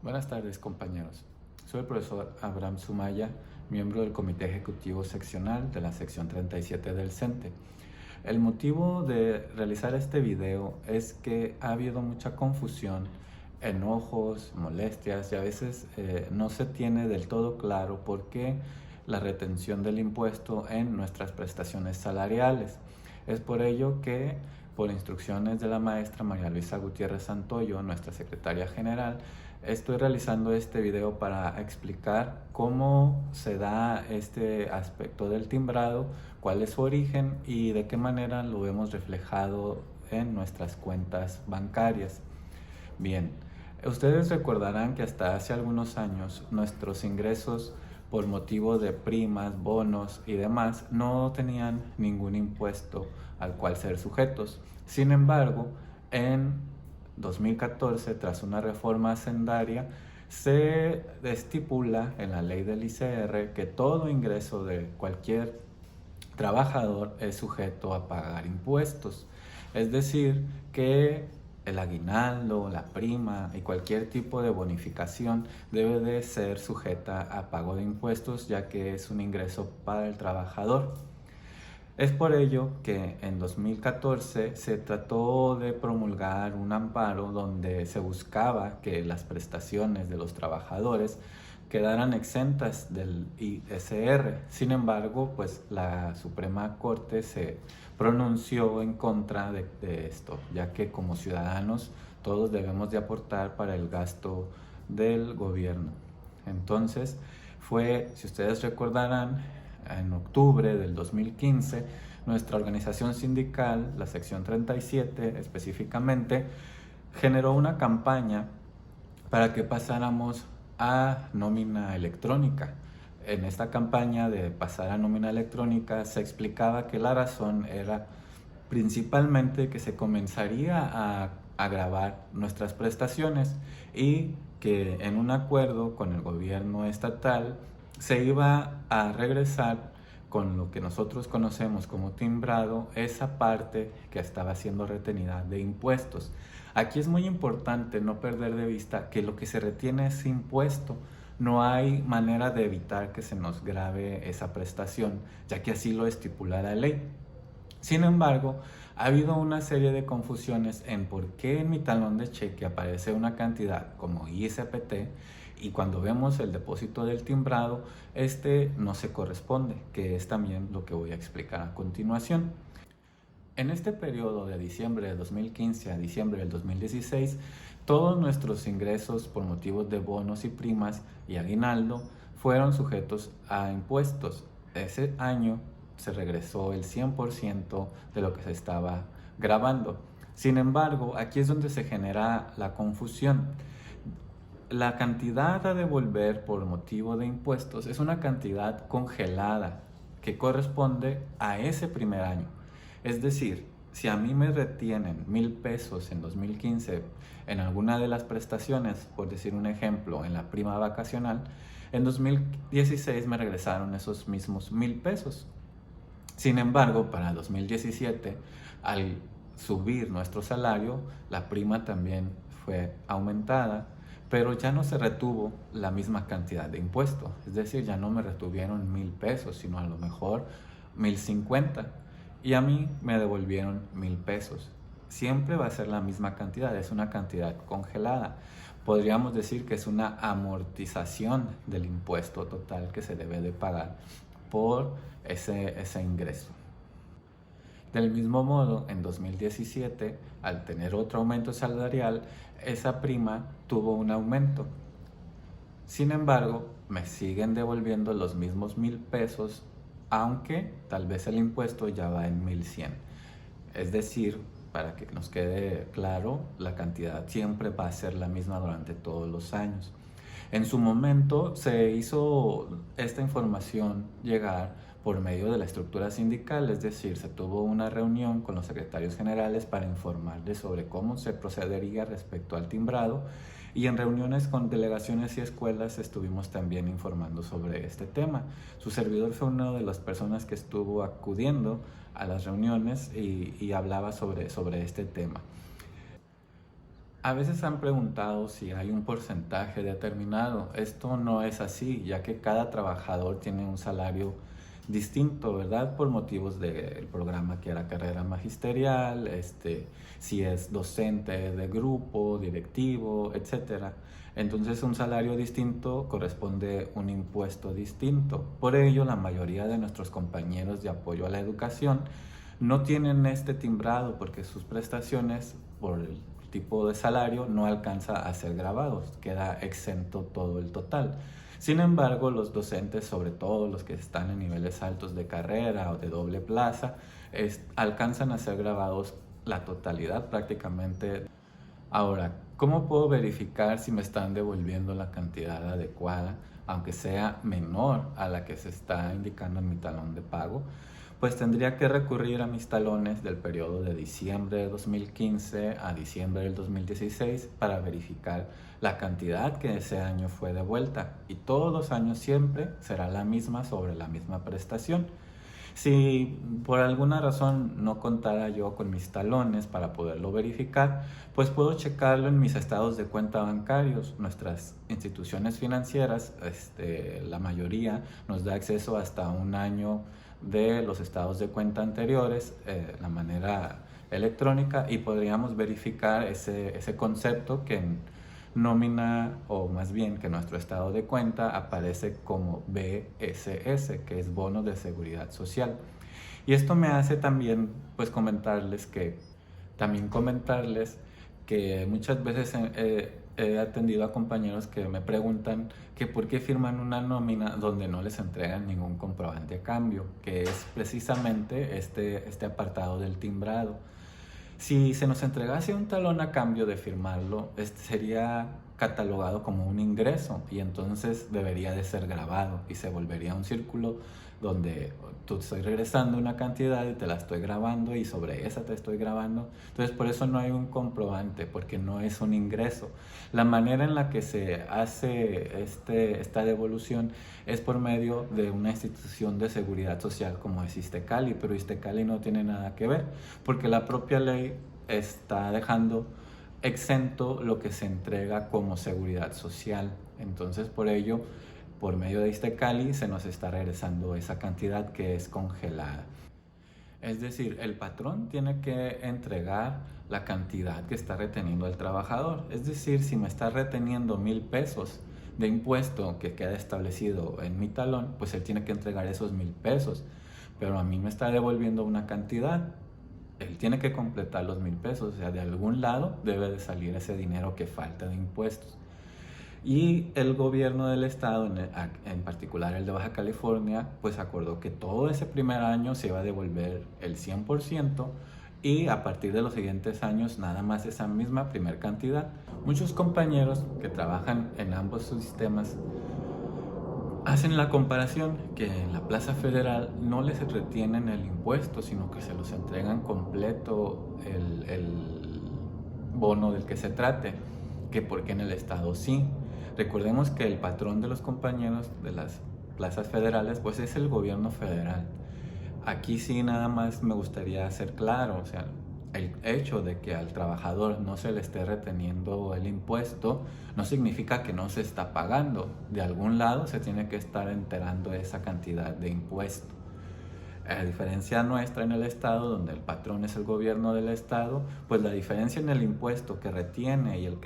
Buenas tardes, compañeros. Soy el profesor Abraham Sumaya, miembro del Comité Ejecutivo Seccional de la Sección 37 del CENTE. El motivo de realizar este video es que ha habido mucha confusión, enojos, molestias y a veces no se tiene del todo claro por qué la retención del impuesto en nuestras prestaciones salariales. Es por ello que, por instrucciones de la maestra María Luisa Gutiérrez Santoyo, nuestra secretaria general, estoy realizando este video para explicar cómo se da este aspecto del timbrado, cuál es su origen y de qué manera lo vemos reflejado en nuestras cuentas bancarias. Bien, ustedes recordarán que hasta hace algunos años nuestros ingresos por motivo de primas, bonos y demás no tenían ningún impuesto al cual ser sujetos. Sin embargo, en 2014, tras una reforma hacendaria, se estipula en la ley del ICR que todo ingreso de cualquier trabajador es sujeto a pagar impuestos. Es decir, que el aguinaldo, la prima y cualquier tipo de bonificación debe de ser sujeta a pago de impuestos, ya que es un ingreso para el trabajador. Es por ello que en 2014 se trató de promulgar un amparo donde se buscaba que las prestaciones de los trabajadores quedaran exentas del ISR. Sin embargo, pues la Suprema Corte se pronunció en contra de esto, ya que como ciudadanos todos debemos de aportar para el gasto del gobierno. Entonces fue, si ustedes recordarán, en octubre del 2015, nuestra organización sindical, la sección 37 específicamente, generó una campaña para que pasáramos a nómina electrónica. En esta campaña de pasar a nómina electrónica se explicaba que la razón era principalmente que se comenzaría a gravar nuestras prestaciones y que en un acuerdo con el gobierno estatal se iba a regresar con lo que nosotros conocemos como timbrado, esa parte que estaba siendo retenida de impuestos. Aquí es muy importante no perder de vista que lo que se retiene es impuesto. No hay manera de evitar que se nos grave esa prestación, ya que así lo estipula la ley. Sin embargo, ha habido una serie de confusiones en por qué en mi talón de cheque aparece una cantidad como ISPT y cuando vemos el depósito del timbrado, este no se corresponde, que es también lo que voy a explicar a continuación. En este periodo de diciembre de 2015 a diciembre del 2016, todos nuestros ingresos por motivos de bonos y primas y aguinaldo fueron sujetos a impuestos. Ese año se regresó el 100% de lo que se estaba grabando. Sin embargo, aquí es donde se genera la confusión. La cantidad a devolver por motivo de impuestos es una cantidad congelada que corresponde a ese primer año. Es decir, si a mí me retienen 1,000 pesos en 2015 en alguna de las prestaciones, por decir un ejemplo, en la prima vacacional, en 2016 me regresaron esos mismos 1,000 pesos. Sin embargo, para 2017, al subir nuestro salario, la prima también fue aumentada, pero ya no se retuvo la misma cantidad de impuesto. Es decir, ya no me retuvieron 1,000 pesos, sino a lo mejor 1,050. Y a mí me devolvieron 1,000 pesos. Siempre va a ser la misma cantidad, es una cantidad congelada. Podríamos decir que es una amortización del impuesto total que se debe de pagar por ese ingreso. Del mismo modo, en 2017, al tener otro aumento salarial, esa prima tuvo un aumento. Sin embargo, me siguen devolviendo los mismos 1,000 pesos, aunque tal vez el impuesto ya va en 1,100. Es decir, para que nos quede claro, la cantidad siempre va a ser la misma durante todos los años. En su momento se hizo esta información llegar por medio de la estructura sindical, es decir, se tuvo una reunión con los secretarios generales para informarles sobre cómo se procedería respecto al timbrado y en reuniones con delegaciones y escuelas estuvimos también informando sobre este tema. Su servidor fue una de las personas que estuvo acudiendo a las reuniones y hablaba sobre este tema. A veces han preguntado si hay un porcentaje determinado. Esto no es así, ya que cada trabajador tiene un salario distinto, ¿verdad? Por motivos del programa que era carrera magisterial, si es docente de grupo, directivo, etcétera. Entonces un salario distinto corresponde un impuesto distinto. Por ello, la mayoría de nuestros compañeros de apoyo a la educación no tienen este timbrado porque sus prestaciones por el tipo de salario no alcanza a ser gravados, queda exento todo el total. Sin embargo, los docentes, sobre todo los que están en niveles altos de carrera o de doble plaza, alcanzan a ser gravados la totalidad prácticamente. Ahora, ¿cómo puedo verificar si me están devolviendo la cantidad adecuada, aunque sea menor a la que se está indicando en mi talón de pago? Pues tendría que recurrir a mis talones del periodo de diciembre de 2015 a diciembre del 2016 para verificar la cantidad que ese año fue devuelta, y todos los años siempre será la misma sobre la misma prestación. Si por alguna razón no contara yo con mis talones para poderlo verificar, pues puedo checarlo en mis estados de cuenta bancarios. Nuestras instituciones financieras, la mayoría, nos da acceso hasta un año de los estados de cuenta anteriores, la manera electrónica, y podríamos verificar ese concepto que en nómina, o más bien que nuestro estado de cuenta aparece como BSS, que es bono de seguridad social. Y esto me hace también pues comentarles que muchas veces he atendido a compañeros que me preguntan que por qué firman una nómina donde no les entregan ningún comprobante a cambio, que es precisamente este apartado del timbrado. Si se nos entregase un talón a cambio de firmarlo, sería catalogado como un ingreso, y entonces debería de ser grabado y se volvería un círculo donde tú estoy regresando una cantidad y te la estoy grabando y sobre esa te estoy grabando. Entonces por eso no hay un comprobante, porque no es un ingreso. La manera en la que se hace esta devolución es por medio de una institución de seguridad social como es Iztecali, pero Iztecali no tiene nada que ver, porque la propia ley está dejando exento lo que se entrega como seguridad social. Entonces por ello, por medio de Iztecali se nos está regresando esa cantidad que es congelada. Es decir, el patrón tiene que entregar la cantidad que está reteniendo el trabajador. Es decir, si me está reteniendo 1,000 pesos de impuesto que queda establecido en mi talón, pues él tiene que entregar esos 1,000 pesos. Pero a mí me está devolviendo una cantidad. Él tiene que completar los 1,000 pesos. O sea, de algún lado debe de salir ese dinero que falta de impuestos. Y el gobierno del estado, en particular el de Baja California, pues acordó que todo ese primer año se iba a devolver el 100%, y a partir de los siguientes años nada más esa misma primer cantidad. Muchos compañeros que trabajan en ambos sistemas hacen la comparación que en la Plaza Federal no les retienen el impuesto, sino que se los entregan completo el bono del que se trate, que porque en el estado sí. Recordemos que el patrón de los compañeros de las plazas federales pues es el gobierno federal. Aquí sí nada más me gustaría hacer claro, o sea, el hecho de que al trabajador no se le esté reteniendo el impuesto no significa que no se está pagando. De algún lado se tiene que estar enterando esa cantidad de impuesto. A diferencia nuestra en el estado, donde el patrón es el gobierno del estado, pues la diferencia en el impuesto que retiene y el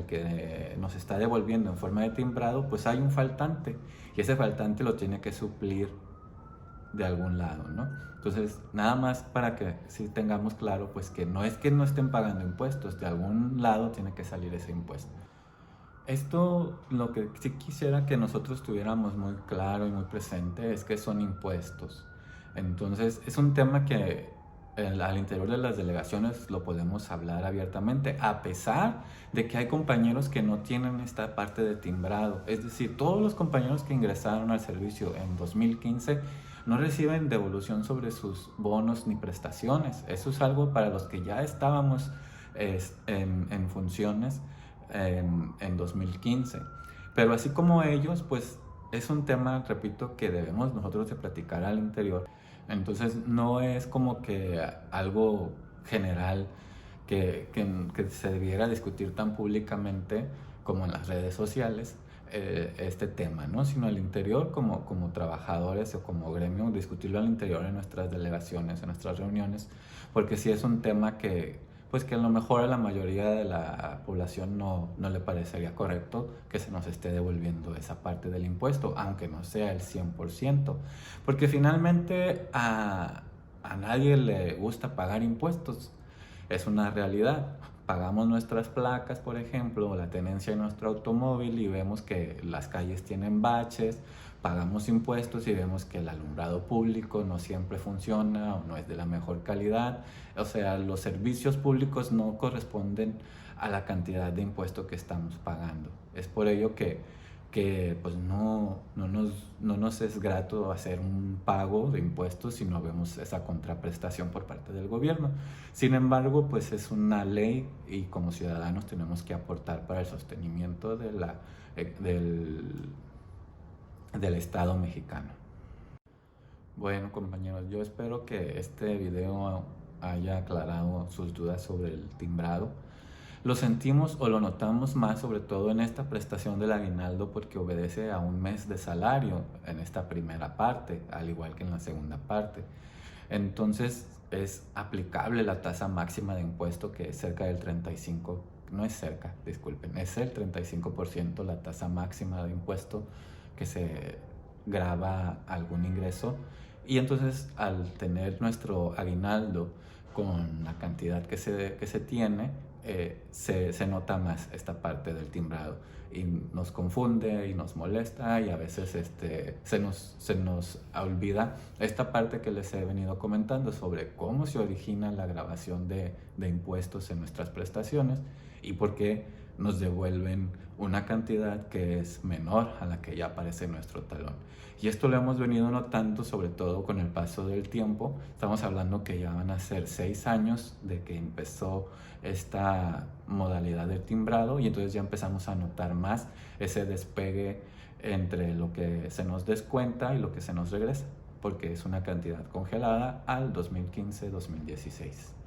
que nos está devolviendo en forma de timbrado, pues hay un faltante, y ese faltante lo tiene que suplir de algún lado, ¿no? Entonces, nada más para que sí tengamos claro, pues que no es que no estén pagando impuestos, de algún lado tiene que salir ese impuesto. Esto, lo que sí quisiera que nosotros tuviéramos muy claro y muy presente es que son impuestos. Entonces, es un tema que al interior de las delegaciones lo podemos hablar abiertamente, a pesar de que hay compañeros que no tienen esta parte de timbrado. Es decir, todos los compañeros que ingresaron al servicio en 2015 no reciben devolución sobre sus bonos ni prestaciones. Eso es algo para los que ya estábamos en funciones en 2015. Pero así como ellos, pues es un tema, repito, que debemos nosotros de platicar al interior. Entonces no es como que algo general que se debiera discutir tan públicamente como en las redes sociales este tema, ¿no? Sino al interior como trabajadores o como gremio, discutirlo al interior en nuestras delegaciones, en nuestras reuniones, porque sí es un tema pues que a lo mejor a la mayoría de la población no le parecería correcto que se nos esté devolviendo esa parte del impuesto, aunque no sea el 100%, porque finalmente a nadie le gusta pagar impuestos, es una realidad. Pagamos nuestras placas, por ejemplo, o la tenencia de nuestro automóvil y vemos que las calles tienen baches, pagamos impuestos y vemos que el alumbrado público no siempre funciona o no es de la mejor calidad. O sea, los servicios públicos no corresponden a la cantidad de impuesto que estamos pagando. Es por ello que pues no nos es grato hacer un pago de impuestos si no vemos esa contraprestación por parte del gobierno. Sin embargo, pues es una ley y como ciudadanos tenemos que aportar para el sostenimiento del Estado mexicano. Bueno, compañeros, yo espero que este video haya aclarado sus dudas sobre el timbrado. Lo sentimos o lo notamos más sobre todo en esta prestación del aguinaldo porque obedece a un mes de salario en esta primera parte, al igual que en la segunda parte. Entonces es aplicable la tasa máxima de impuesto que es cerca del 35%, no es cerca, disculpen, es el 35% la tasa máxima de impuesto que se grava algún ingreso. Y entonces al tener nuestro aguinaldo con la cantidad que se tiene, se nota más esta parte del timbrado y nos confunde y nos molesta y a veces se nos olvida esta parte que les he venido comentando sobre cómo se origina la grabación de impuestos en nuestras prestaciones y por qué nos devuelven una cantidad que es menor a la que ya aparece en nuestro talón. Y esto lo hemos venido notando sobre todo con el paso del tiempo. Estamos hablando que ya van a ser 6 años de que empezó esta modalidad de timbrado y entonces ya empezamos a notar más ese despegue entre lo que se nos descuenta y lo que se nos regresa, porque es una cantidad congelada al 2015-2016.